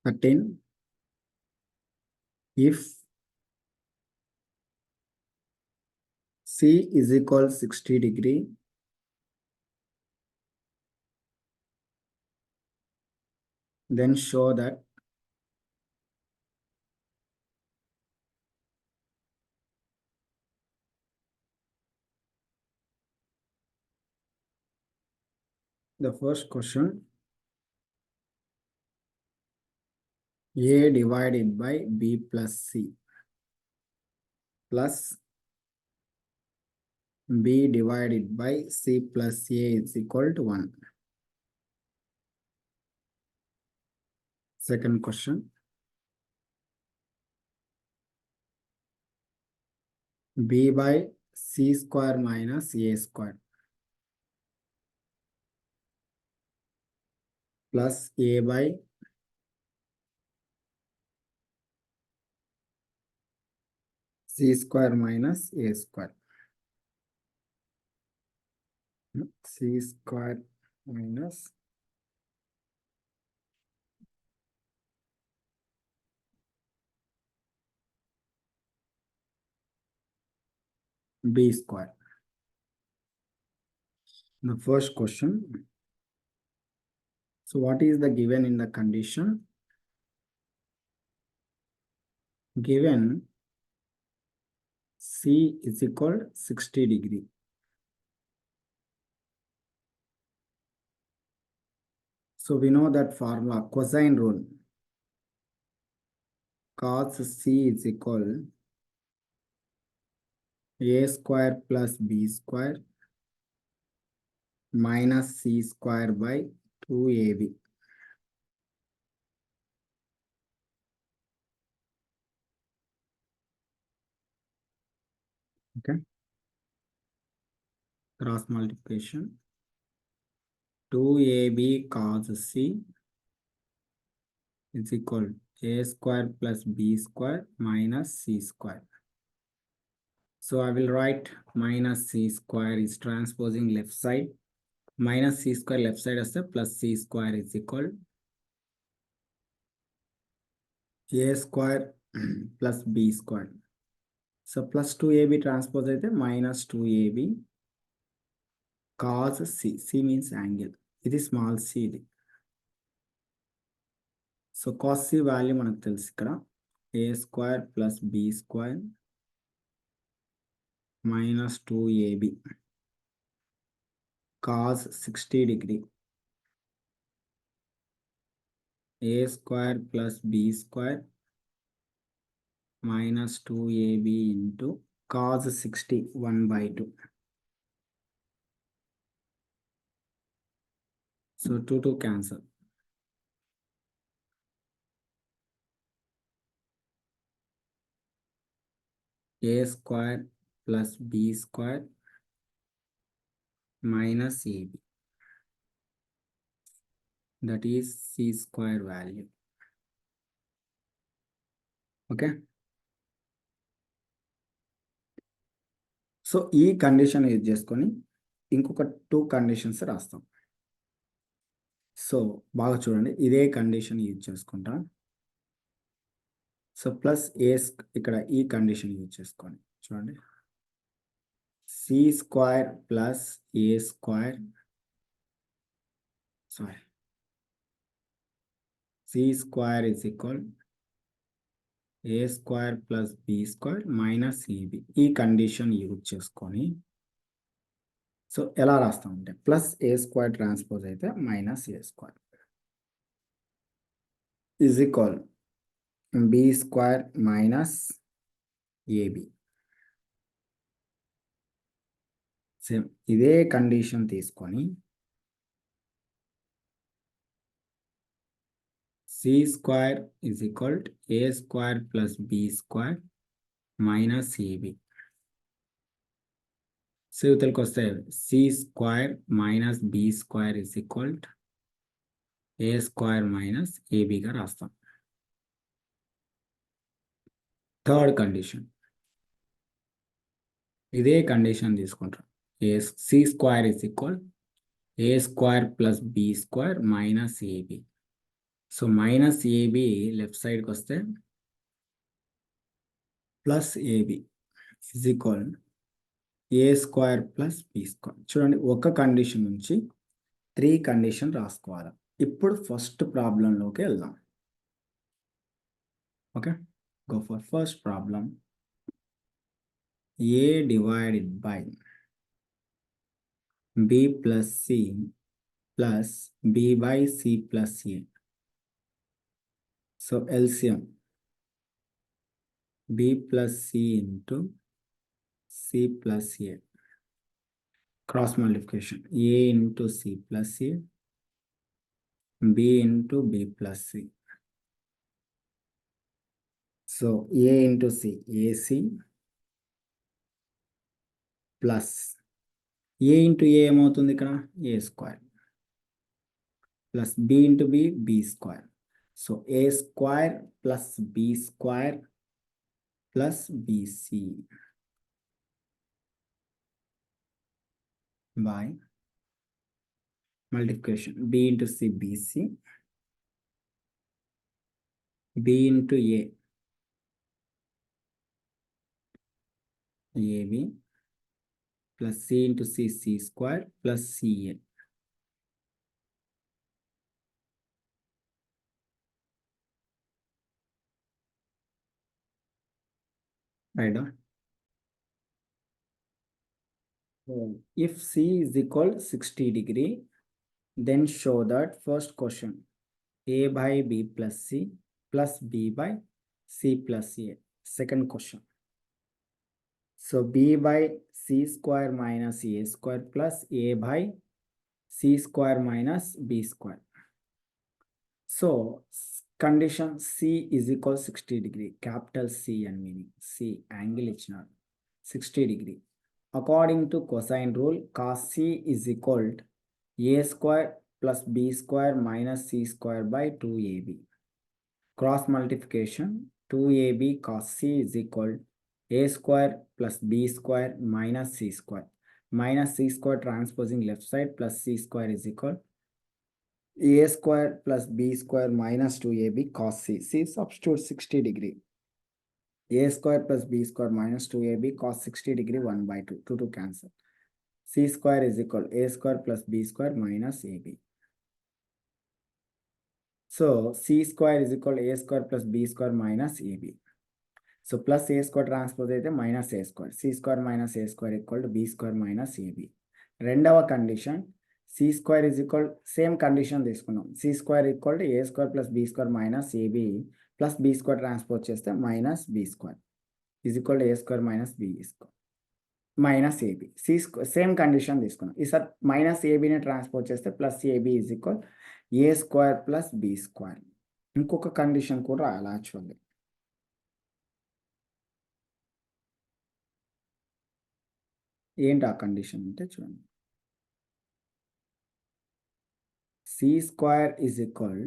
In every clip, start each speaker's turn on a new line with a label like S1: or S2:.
S1: 13. If C is equal 60 degree, then show that the first question, A divided by B plus C plus B divided by C plus A is equal to 1. Second question, B by C square minus A square plus A by C square minus A square. C square minus B square. The first question. So what is the given in the condition? Given C is equal 60 degree. So we know that formula, cosine rule. Cos C is equal A square plus B square minus C square by 2AB. Okay. Cross multiplication. 2AB cos C is equal A square plus B square minus C square. So I will write minus C square is transposing left side. Minus C square left side as a plus C square is equal A square plus B square. So plus 2AB transpose అయితే minus 2AB cos C. C means angle. ఇది small c ఇది. So cos C value మనకు తెలుసు ఇక్కడ A square plus B square minus 2AB cos 60 degree. A square plus B square minus 2AB into cos 60 1 by 2. So 2 to cancel. A square plus B square minus AB. That is C square value. Okay. So ఈ condition use చేసుకొని ఇంకొక 2 conditions రాస్తాం. So బాగా చూడండి, ఇదే condition use చేసుకుంటా. So plus A ఇక్కడ ఈ కండిషన్ యూజ్ చేసుకోండి. చూడండి, C square plus A square, sorry, C square is equal A square plus B square minus AB. ఈ కండిషన్ యూజ్ చేసుకొని సో ఎలా రాస్తామంటే ప్లస్ ఏ స్క్వేర్ ట్రాన్స్పోజ్ అయితే minus A square is equal B square minus AB. Same ఇదే condition తీసుకొని C square is equal A square plus B square minus AB. So ఇవతలకి వస్తే C square minus B square is equal A square minus ఏబిగా రాస్తాం. Third condition, ఇదే condition తీసుకుంటాం. C square is equal A square plus B square minus AB. So minus AB left సైడ్కి వస్తే plus AB is equal A square plus B square. చూడండి, ఒక condition నుంచి 3 condition రాసుకోవాలి. ఇప్పుడు ఫస్ట్ ప్రాబ్లంలోకి వెళ్దాం. Okay, go for first problem. A divided by B plus C plus B by C plus A. So LCM B plus C into C plus A. Cross multiplication A into C plus A, B into B plus C. So A into C AC plus A into A ఏమవుతుంది ఇక్కడ A square plus B into B B square. So A square plus B square plus BC by multiplication b into c bc, b into a ab plus c into c c square plus ca. Right on. If c is equal 60 degree, then show that first question a by b plus c plus b by c plus a. Second question, so b by c square minus a square plus a by c square minus b square. So condition c is equal 60 degree, capital C and meaning c angle ichnar 60 degree. According to cosine rule, cos c is equal to a square plus b square minus c square by 2ab. Cross multiplication 2ab cos c is equal to a square plus b square minus c square. Minus c square transposing left side plus c square is equal a square plus b square minus 2ab cos c. C substitute 60 degree. A square plus b square minus 2ab cos 60 degree 1 by 2. 2 to cancel. C square is equal a square plus b square minus ab. So c square is equal a square plus b square minus ab. So plus a square transpose అయితే minus a square. C square minus a square equal to b square minus ab. రెండవ condition c square is equal same condition తీసుకున్నాం. C square equal to a square plus b square minus ab plus b square transpose చేస్తే minus b square is equal to a square minus b square minus ab. C square same condition తీసుకున్నాం. ఈసారి minus ఏబీని transpose చేస్తే plus AB is equal A square plus B square. ఇంకొక condition కూడా రాయాలి actually. ఏంటి ఆ కండిషన్ అంటే చూడండి, C square is equal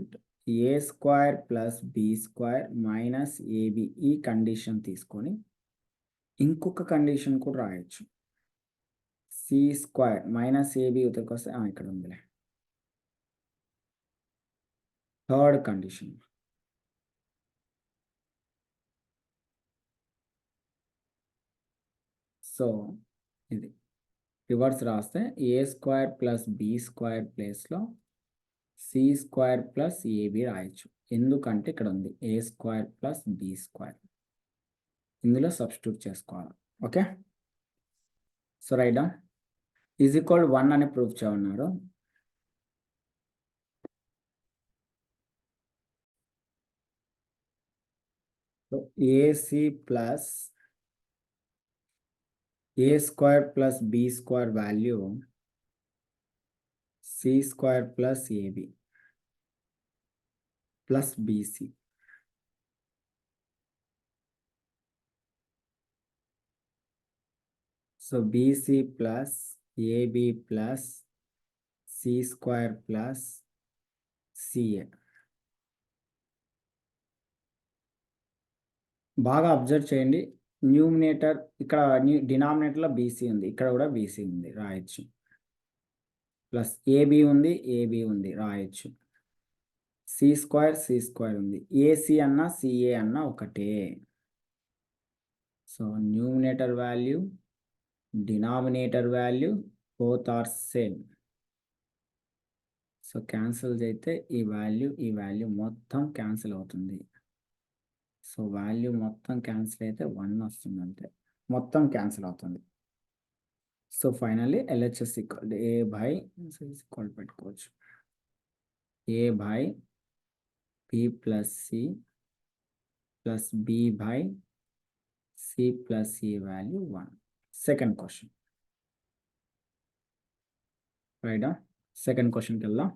S1: A square plus B square minus AB. ఈ కండిషన్ తీసుకొని ఇంకొక కండిషన్ కూడా రాయొచ్చు. సి స్క్వేర్ మైనస్ ఏబి ఉతరికి వస్తే ఇక్కడ ఉందిలే. థర్డ్ కండిషన్, సో ఇది రివర్స్ రాస్తే A square plus B square ప్లేస్లో సి స్క్వేర్ ప్లస్ ఏబి రాయొచ్చు. ఎందుకంటే ఇక్కడ ఉంది A square plus B square, ఇందులో సబ్స్టిట్యూట్ చేసుకోవాలి. Okay, so write down is equal 1 అని ప్రూఫ్ చేయన్నారు. AC plus A square plus B square value C square plus AB plus BC. So BC plus AB plus C square plus CA. బాగా observe చేయండి, numerator ఇక్కడ డినామినేటర్లో BC ఉంది, ఇక్కడ కూడా BC ఉంది రాయొచ్చు. ప్లస్ ఏబి ఉంది, ఏబి ఉంది రాయొచ్చు. c² ఉంది. ఏసీ అన్నా సిఏ అన్నా ఒకటే. So numerator value, denominator value both are same. So cancel అయితే ఈ వాల్యూ మొత్తం క్యాన్సిల్ అవుతుంది. సో వాల్యూ మొత్తం క్యాన్సిల్ అయితే 1 వస్తుంది అంతే, మొత్తం క్యాన్సిల్ అవుతుంది. So finally LHS equal A by equal పెట్టుకోవచ్చు, A by B plus C plus B by C plus ఈ వాల్యూ 1. సెకండ్ క్వశ్చన్ రైటా. సెకండ్ క్వశ్చన్కి వెళ్దాం.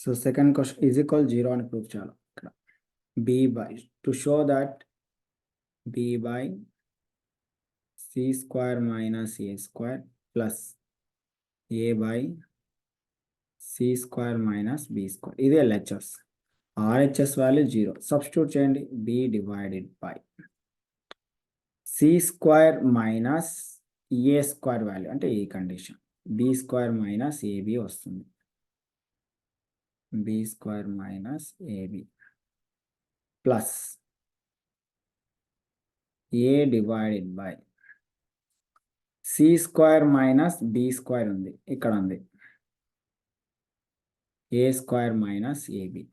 S1: So second question is equal 0 అని ప్రూవ్ చేయాలి ఇక్కడ. B by to show that B by c² minus a² plus A by c² minus b². ఇది LHS. RHS value 0. Substitute చేయండి. B divided by c² minus a² value అంటే ఈ condition b² minus a b వస్తుంది. b² minus a b plus a divided by c² minus b² ఉంది, ఇక్కడ ఉంది a² minus AB.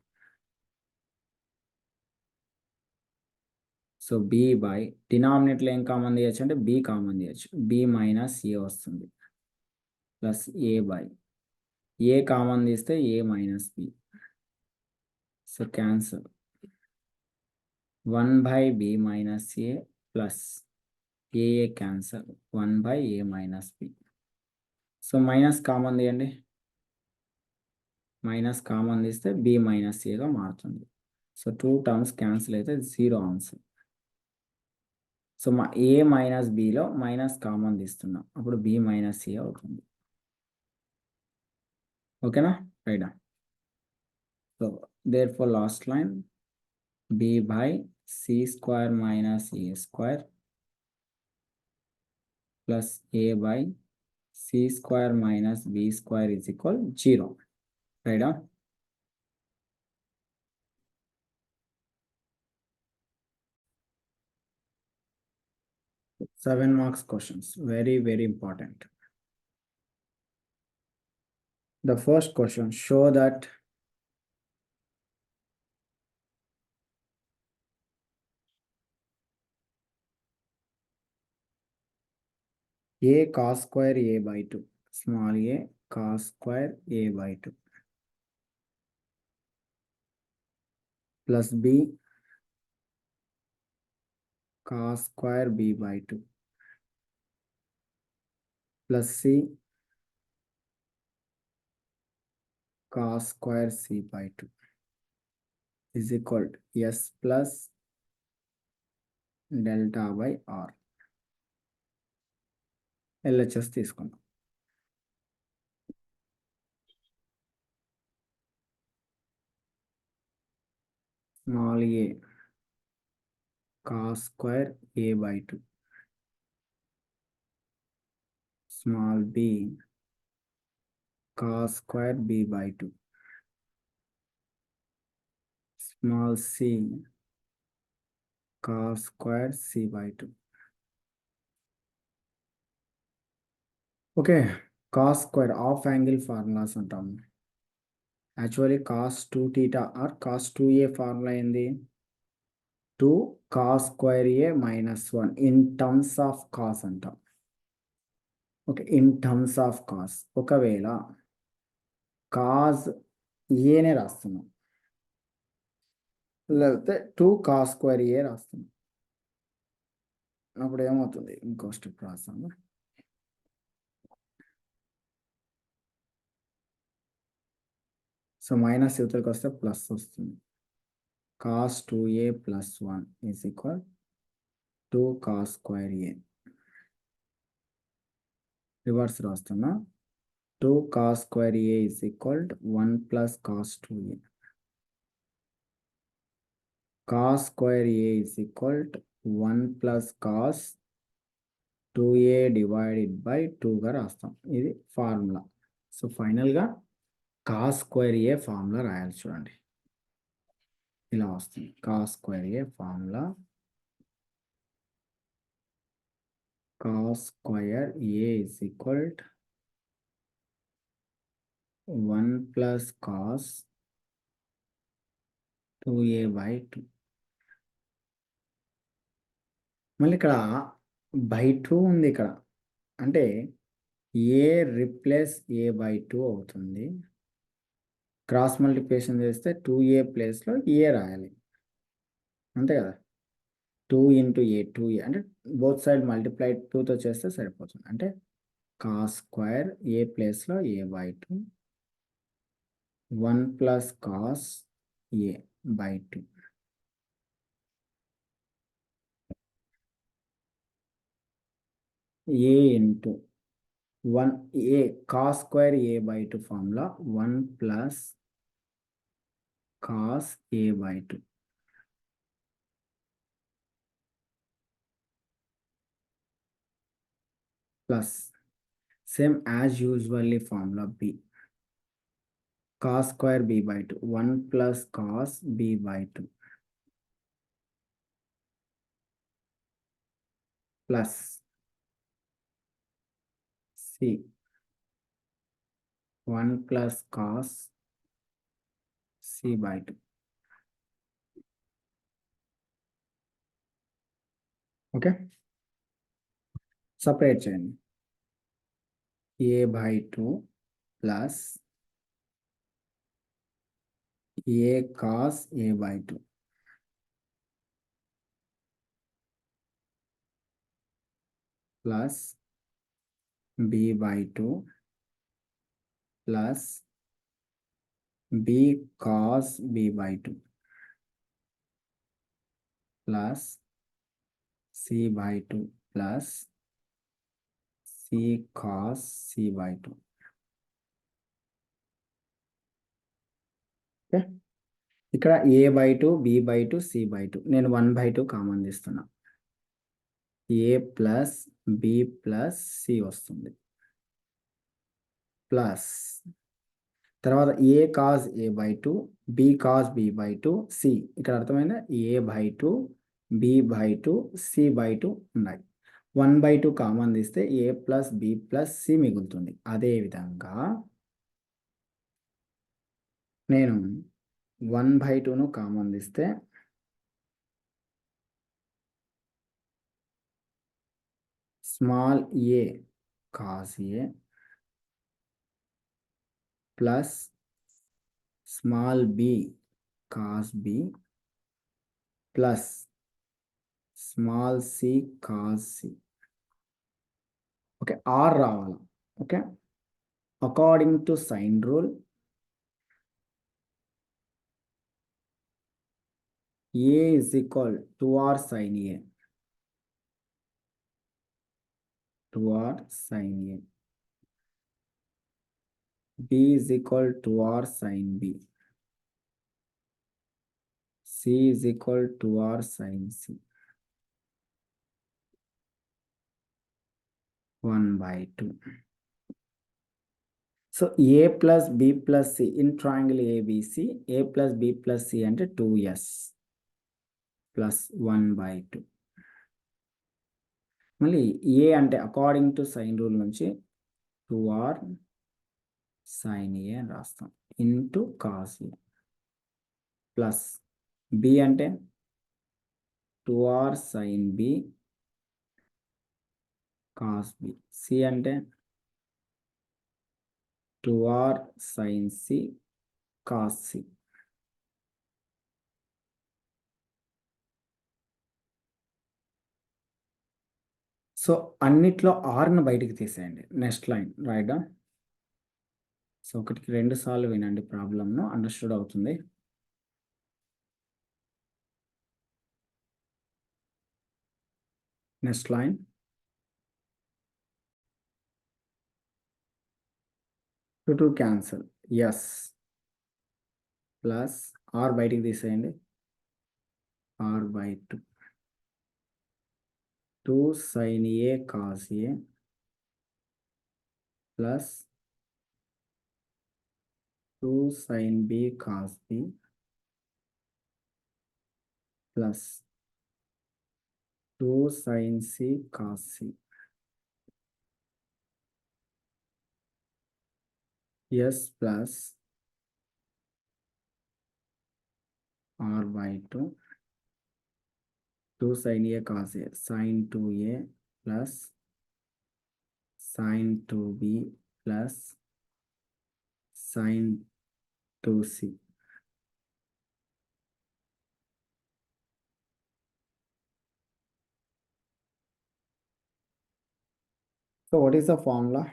S1: So b by డినామినేట్లో ఏం common తీయచ్చు అంటే బి కామన్ తీయచ్చు, బి మైనస్ ఏ వస్తుంది plus A by a common తీస్తే a minus b. So cancel 1 by b minus a plus a cancel 1 by a minus b. So minus common తీయండి, minus common తీస్తే B minus ఏగా మారుతుంది. So 2 terms cancel అయితే 0 answer. So మా A minus బిలో minus common తీస్తున్నాం, అప్పుడు B minus A అవుతుంది. ఓకేనా రైటా. So therefore last line B by c² minus a² plus A by c² minus b² is equal 0 రైటా. 7 marks questions, very very important. The first question, show that a cos² a by 2, small a cos² a by 2 plus b cos² b by 2 plus c cos² c by 2 is equal to s plus delta by r. LHS తీసుకుందాం. small a cos² a by 2, small b cos² b by 2, small c cos² c by 2. Okay, cos² half angle formulas అంటాం. Actually cos2θ or cos2a formula ఏంది, 2 cos² a minus 1 in terms of cos అంటాం. Okay, in terms of cos. ఒకవేళ cos ఏనే రాస్తున్నాం, లేకపోతే 2 cos² a రాస్తున్నాం, అప్పుడు ఏమవుతుంది, ఇంకో స్టెప్ రాస్తాము. సో మైనస్ యువతలకు వస్తే ప్లస్ వస్తుంది. cos2a plus 1 is equal 2 cos² a. Reverse రాస్తున్నా, 2 cos² a is equal 1 plus cos2a. cos² a is equal 1 plus cos 2a divided by 2గా రాస్తాం. ఇది ఫార్ములా. సో ఫైనల్గా కాస్ స్క్వేర్ ఏ ఫార్ములా రాయాలి. చూడండి ఇలా వస్తుంది. Cos square a formula cos square a is equal 1 plus cos 2a by 2. మళ్ళీ ఇక్కడ బై 2 ఉంది ఇక్కడ, అంటే ఏ రిప్లేస్ ఏ బై 2 అవుతుంది. క్రాస్ మల్టిప్లికేషన్ చేస్తే 2a ప్లేస్లో ఏ రాయాలి, అంతే కదా. 2 ఇంటూ ఏ 2a అంటే బోత్ సైడ్ మల్టిప్లై 2తో చేస్తే సరిపోతుంది. అంటే కాస్ స్క్వేర్ ఏ ప్లేస్లో a by 2 1 plus cos a by 2. A into 1 a cos square a by 2 formula 1 plus cos a by 2 plus same as usually formula b cos square b by 2 1 plus cos b by 2 plus c 1 plus cos c by 2. Okay, separate చేయండి. a by 2 plus a cos a by 2 plus b by 2 plus b cos b by 2 plus c by 2 plus c cos c by 2. Okay, ఇక్కడ a by 2 b by 2 c by 2 నేను 1 by 2 common తీస్తున్నా. a plus b plus c వస్తుంది plus తర్వాత a cos a by 2 b cos b by 2 c. ఇక్కడ అర్థమైందా, a by 2 b by 2 c by 2 ఉన్నాయి. 1 by 2 common తీస్తే a plus b plus c మిగులుతుంది. అదేవిధంగా నేను 1 బై 2ను కామన్ తీస్తే small a cos a plus small b cos b plus small c cos c. Okay, are రావాలి. Okay, according to sine rule a is equal to r sin a, to r sin a. b is equal to r sin b, c is equal to r sin c. 1 by 2. So a plus b plus c in triangle ABC, a plus b plus c అంటే 2s plus 1 by 2. మళ్ళీ a అంటే according to sine rule నుంచి 2r sin a అని రాస్తాం into cos a plus b అంటే 2r sin b cos b, c అంటే 2r sin c cos c. So అన్నిట్లో ఆర్ను బయటికి తీసేయండి. నెక్స్ట్ లైన్ రాయడం. సో ఒకటికి 2 సార్లు వినండి, ప్రాబ్లమ్ను అండర్స్టూడ్ అవుతుంది. Next line. To cancel, S plus R బయటికి తీసేయండి, R by 2 2 sin A cos A plus 2 sin B cos B plus 2 sin C cos C. S plus R by 2. 2 sin A cos A. Sin 2A plus sin 2B plus sin 2C. So what is the formula?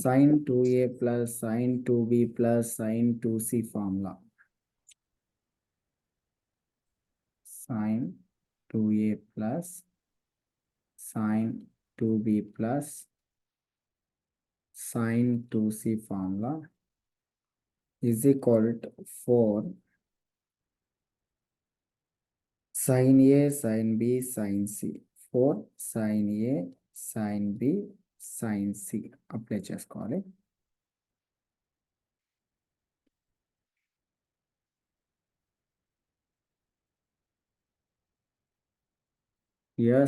S1: Sin 2A plus sin 2B plus sin 2C formula. Sin 2A plus sin 2B plus sin 2C formula is equal to 4 sin A sin B sin C. 4 sin A sin B sin C apply చేసుకోవాలి.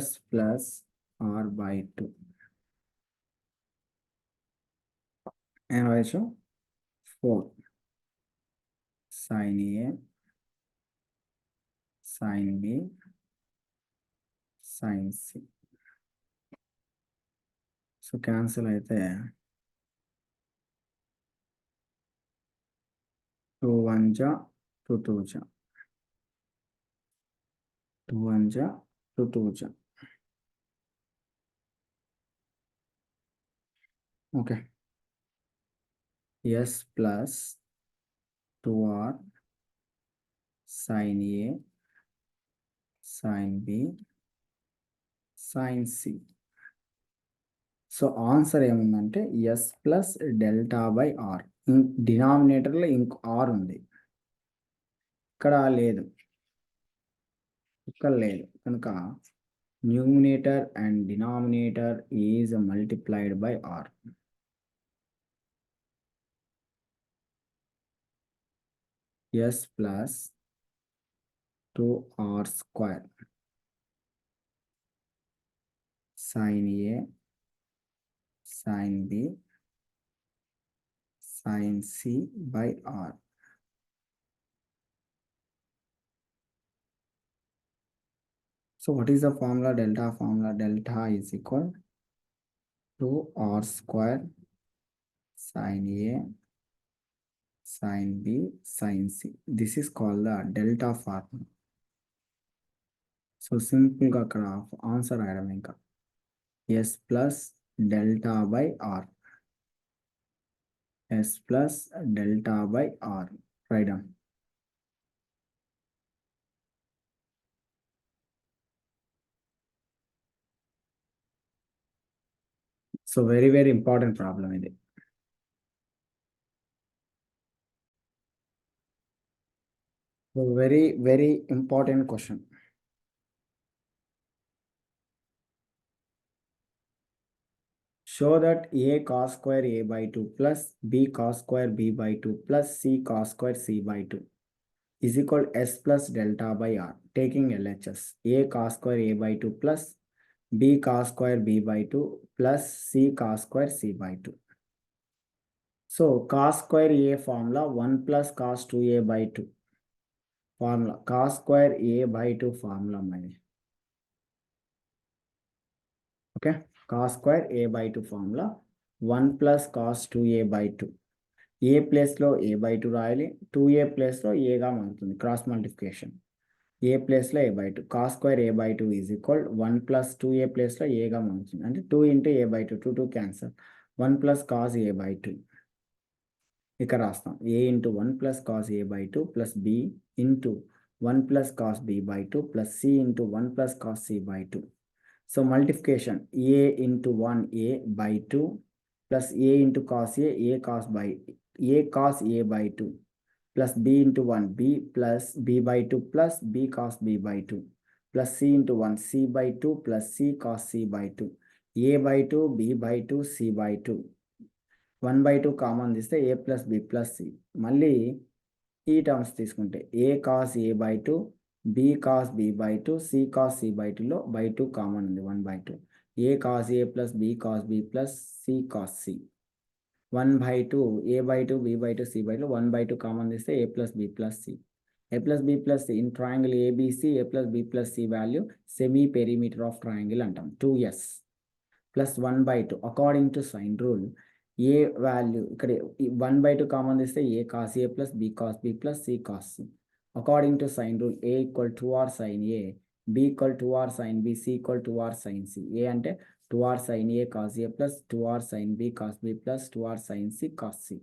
S1: S plus R by 2. And also 4 sin A sin B sin C. So cancel అయితే 2 1 जा 2 2 जा 2 1 जा 2 2 जा. Okay. S plus 2R sin A sin B sin C. So answer ఏముందంటే S plus delta by r. డినామినేటర్లో ఇంకో r ఉంది, ఇక్కడ లేదు, ఇక్కడ లేదు కనుక numerator and denominator is multiplied by r. S plus 2R square sin A sin B sin C by R. So what is the formula? Delta formula. Delta is equal to R square sin A sin B sin C. This is called the delta formula. So simple గా అక్కడ answer రాయడం ఇంకా S plus delta by R. S plus delta by R. Write down. So very, very important problem ఇది. So very, very important question. Show that A cos square A by 2 plus B cos square B by 2 plus C cos square C by 2 is equal to S plus delta by R. Taking LHS. A cos square A by 2 plus B cos square B by 2 plus C cos square C by 2. So cos square A formula 1 plus cos 2A by 2. Formula cos square A by 2 formula mani. Okay. Cos square A by 2 formula 1 plus cos 2A by 2. A place లో A by 2 రాయాలి, 2A place లో A గా మారుతుంది, cross multiplication. A place లో A by 2 cos square A by 2 is equal 1 plus 2A place లో A గా మారుతుంది, అంటే 2 into A by 2, 2 2 cancel, 1 plus cos A by 2 ఇక్కడ రాస్తాం. A into 1 plus cos A by 2 plus B into 1 plus cos B by 2 plus C into 1 plus cos C by 2. So multiplication A into 1 A by 2 plus A into cos A cos A by 2 plus b into 1 b plus b by 2 plus b cos b by 2 plus c into 1 c by 2 plus c cos c by 2 a by 2 b by 2 c by 2 1 by 2 common తీస్తే a plus b plus c మళ్ళీ ఈ terms తీసుకుంటే a cos a by 2 b cos b by 2 c cos c by 2లో by 2 common ఉంది 1 by 2 a cos a plus b cos b plus c cos c 1 by 2 a by 2 b by 2 c by 2 1 by 2 common తీస్తే a plus b plus c a plus b plus c in triangle ABC a plus b plus c value semi perimeter of triangle అంటాం 2s plus 1 by 2 according to sine rule A value ఇక్కడ 1 by 2 common తీస్తే a cos a plus b cos b plus c cos c according to sine rule a equal 2r sin a b equal 2r sin b c equal 2r sin c a అంటే 2r sin a cos a plus 2r sin b cos b plus 2r sin c cos c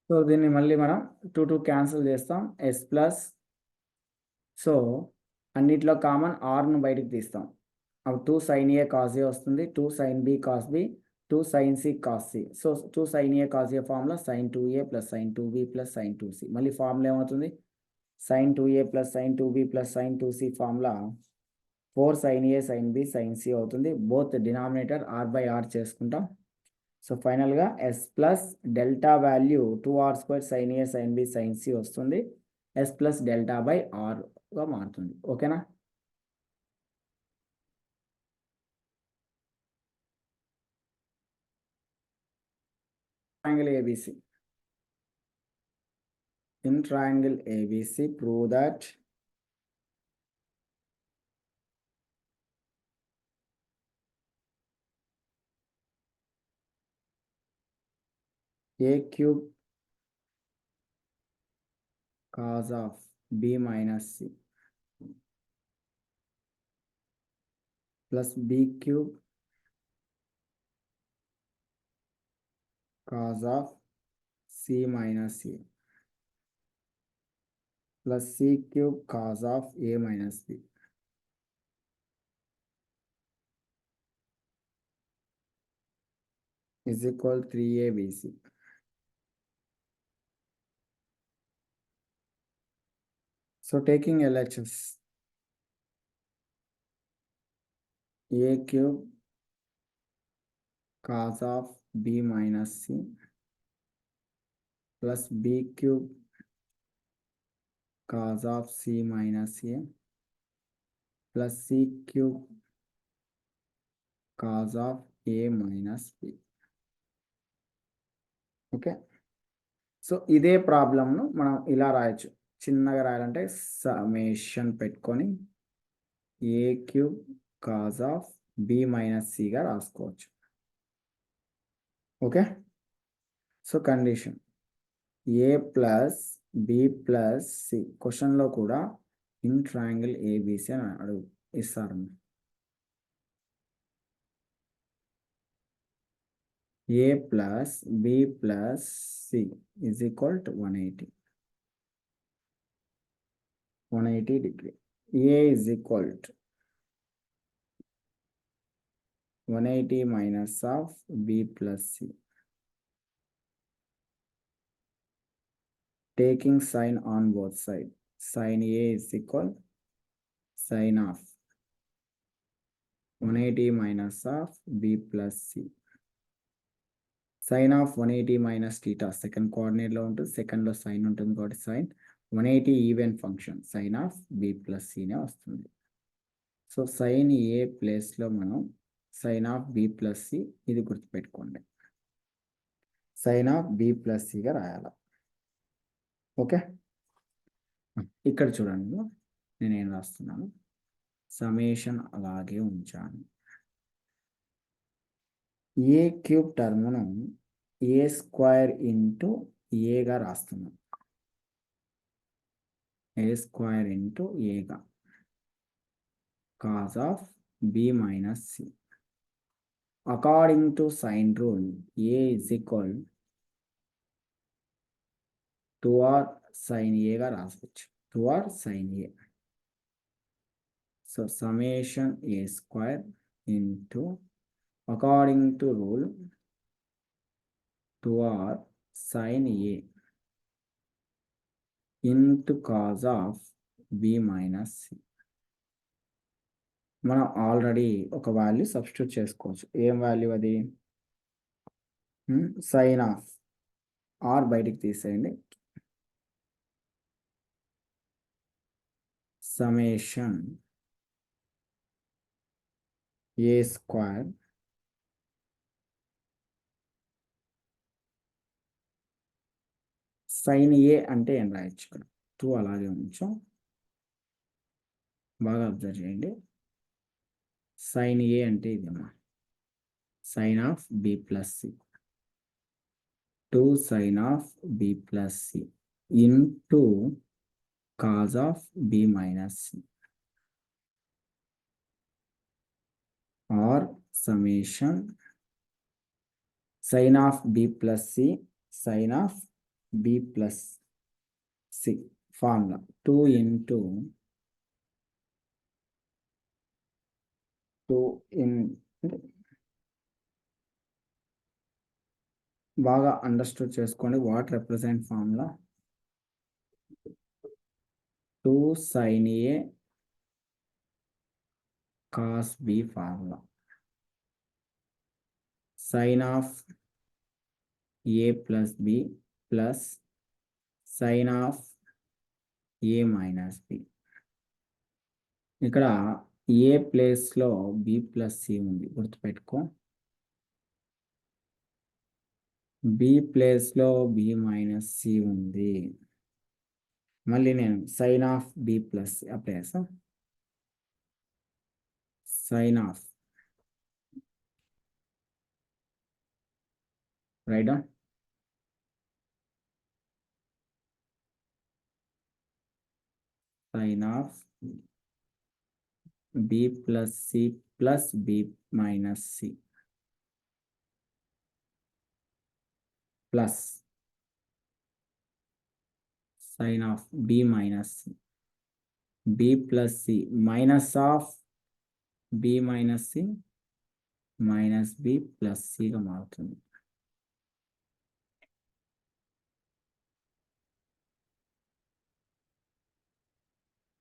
S1: so దీన్ని మళ్ళీ మనం 2 cancel చేస్తాం s plus so అన్నిట్లో common rను బయటికి తీస్తాం अब 2 sin a cos a వస్తుంది 2 sin b cos b 2 sin c cos c so 2 sin a cos a formula sin 2a plus sin 2b plus sin 2c మళ్ళీ formula ఏమవుతుంది sin 2a plus sin 2b plus sin 2c formula 4 sin a sin b sin c అవుతుంది both denominator r by r చేసుకుంటాం so ఫైనల్గా s plus delta value 2r square sin a sin b sin c వస్తుంది s plus delta by rగా మారుతుంది ఓకేనా triangle ABC. In triangle ABC, prove that a cube cos of b minus c plus b cube cos of c minus a plus c cube cos of a minus b is equal 3abc. So taking LHS, a cube cos of b minus c plus b cube cos of c minus a plus c cube cos of a minus b. Okay so ఇదే ప్రాబ్లంను మనం ఇలా రాయొచ్చు చిన్నగా రాయాలంటే summation పెట్టుకొని a cube cos of b minus సిగా రాసుకోవచ్చు okay so condition a plus b plus c క్వశ్చన్లో కూడా ఇన్ ట్రయాంగిల్ ఏబిసి అని అడుగు ఇస్తారు a plus b plus c is equal to 180 degree. A is equal to 180 minus of b plus c. Taking sign on both sides. Sin A is equal sin of 180 minus of b plus c. Sin of 180 minus theta second coordinate లో ఉంటుంది second లో sine ఉంటుంది కాబట్టి sine 180 even function sine of b plus సినే వస్తుంది so sine a ప్లేస్లో మనం sine of b plus c ఇది గుర్తుపెట్టుకోండి సైన్ ఆఫ్ బి ప్లస్ సిగా రాయాలి ఓకే ఇక్కడ చూడండి నేనేం రాస్తున్నాను సమేషన్ అలాగే ఉంచాను ఏ క్యూబ్ టర్మ్ను ఏ స్క్వేర్ ఇంటూ ఏగా రాస్తున్నాం ఏ స్క్వేర్ ఇంటూ ఏగా cos of b minus c according to sine rule a is equal 2r sin ఏగా రాసుకోవచ్చు 2r sin A so summation a square into according to rule 2r sin a into cos of b minus c. మనం already ఒక value substitute చేసుకోవచ్చు. ఏం value అది? Sign of are బయటికి తీసేయండి. Summation a square sine a అంటే ఏం రాయొచ్చు? ఇక్కడ 2 అలాగే ఉంచాం. బాగా అబ్జర్వ్ చేయండి. సైన్ ఏ అంటే ఇదేమా, sine of b plus c, 2 sine of b plus C into cos of b minus c or summation sine of b plus c sine of b plus c formula 2 into 2 in బాగా understood చేసుకోండి. What represent formula? 2 sin a cos b formula. Sine of a plus b plus sine of a minus b. ఇక్కడ ఏ ప్లేస్లో b plus C ఉంది, గుర్తుపెట్టుకో. B ప్లేస్లో B minus C ఉంది. మళ్ళీ నేను sine of b plus c apply చేస్తాను. Sine of right down sine of b plus C plus b minus c plus sine of b minus c, b plus c minus of b minus c minus b plus సిగా మారుతుంది.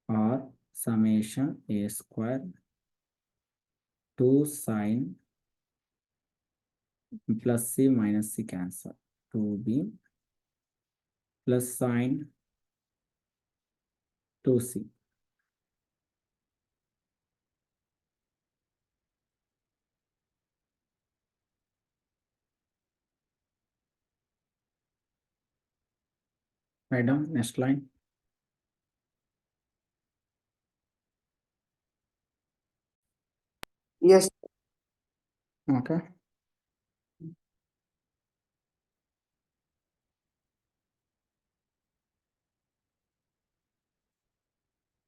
S1: R summation a square 2 sine plus c minus c cancel 2b plus sine 2c write down next line.
S2: Yes.
S1: Okay.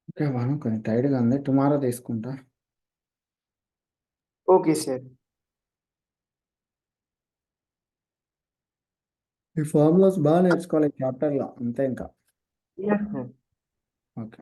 S1: Okay మనం కొంచెం టైర్డ్గా ఉంది, tomorrow తీసుకుంటా.
S2: Okay, sir.
S1: ఈ formulas బాగా నేర్చుకోవాలి చాప్టర్లో, అంతే ఇంకా.
S2: Yes, sir.
S1: ఓకే.